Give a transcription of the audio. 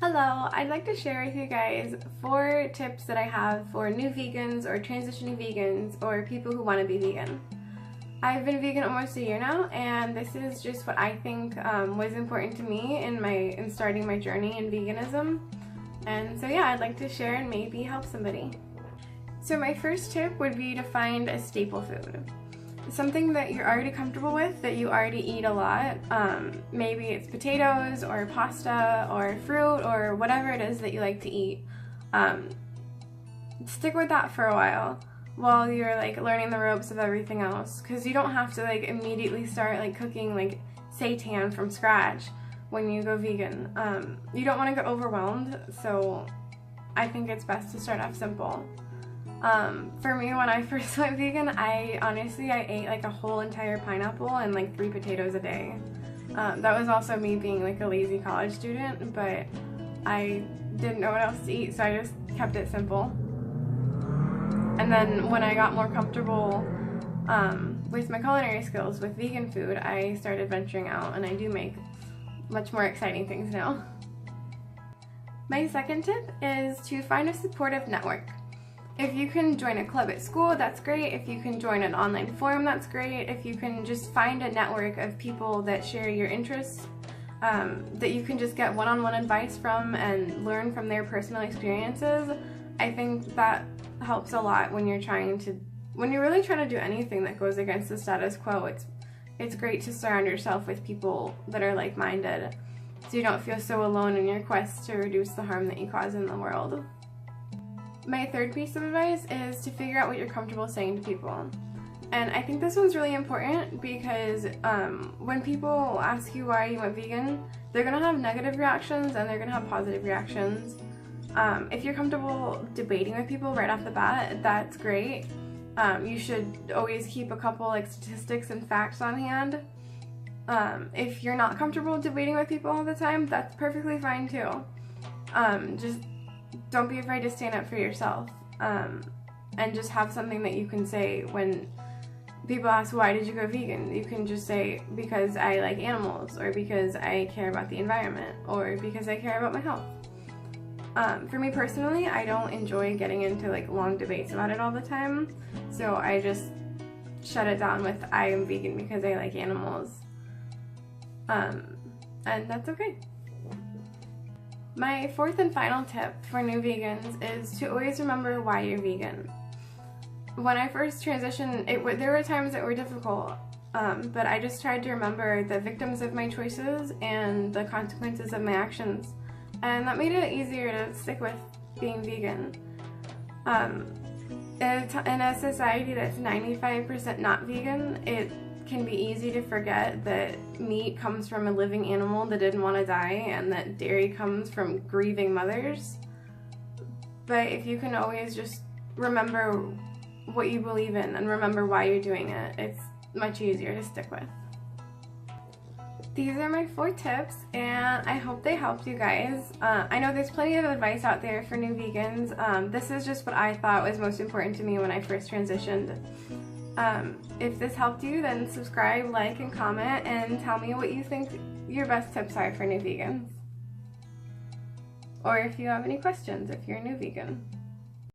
Hello, I'd like to share with you guys 4 tips that I have for new vegans or transitioning vegans or people who want to be vegan. I've been vegan almost a year now, and this is just what I think was important to me in starting my journey in veganism. And so yeah, I'd like to share and maybe help somebody. So my first tip would be to find a staple food. Something that you're already comfortable with, that you already eat a lot. Maybe it's potatoes or pasta or fruit or whatever it is that you like to eat. Stick with that for a while you're like learning the ropes of everything else, because you don't have to like immediately start like cooking like seitan from scratch when you go vegan. You don't want to get overwhelmed, so I think it's best to start off simple. For me, when I first went vegan, I ate like a whole entire pineapple and like 3 potatoes a day. That was also me being like a lazy college student, but I didn't know what else to eat, so I just kept it simple. And then when I got more comfortable with my culinary skills with vegan food, I started venturing out, and I do make much more exciting things now. My second tip is to find a supportive network. If you can join a club at school, that's great. If you can join an online forum, that's great. If you can just find a network of people that share your interests, that you can just get one-on-one advice from and learn from their personal experiences, I think that helps a lot when you're really trying to do anything that goes against the status quo. It's great to surround yourself with people that are like-minded, so you don't feel so alone in your quest to reduce the harm that you cause in the world. My third piece of advice is to figure out what you're comfortable saying to people. And I think this one's really important because when people ask you why you went vegan, they're going to have negative reactions and they're going to have positive reactions. If you're comfortable debating with people right off the bat, that's great. You should always keep a couple like statistics and facts on hand. If you're not comfortable debating with people all the time, that's perfectly fine too. Just don't be afraid to stand up for yourself, and just have something that you can say when people ask, why did you go vegan? You can just say, because I like animals, or because I care about the environment, or because I care about my health. For me personally, I don't enjoy getting into like long debates about it all the time, so I just shut it down with, I am vegan because I like animals, and that's okay. My fourth and final tip for new vegans is to always remember why you're vegan. When I first transitioned, there were times that were difficult, but I just tried to remember the victims of my choices and the consequences of my actions, and that made it easier to stick with being vegan. In a society that's 95% not vegan, it can be easy to forget that meat comes from a living animal that didn't want to die, and that dairy comes from grieving mothers. But if you can always just remember what you believe in and remember why you're doing it, it's much easier to stick with. These are my 4 tips, and I hope they helped you guys. I know there's plenty of advice out there for new vegans. This is just what I thought was most important to me when I first transitioned. If this helped you, then subscribe, like, and comment, and tell me what you think your best tips are for new vegans. Or if you have any questions if you're a new vegan.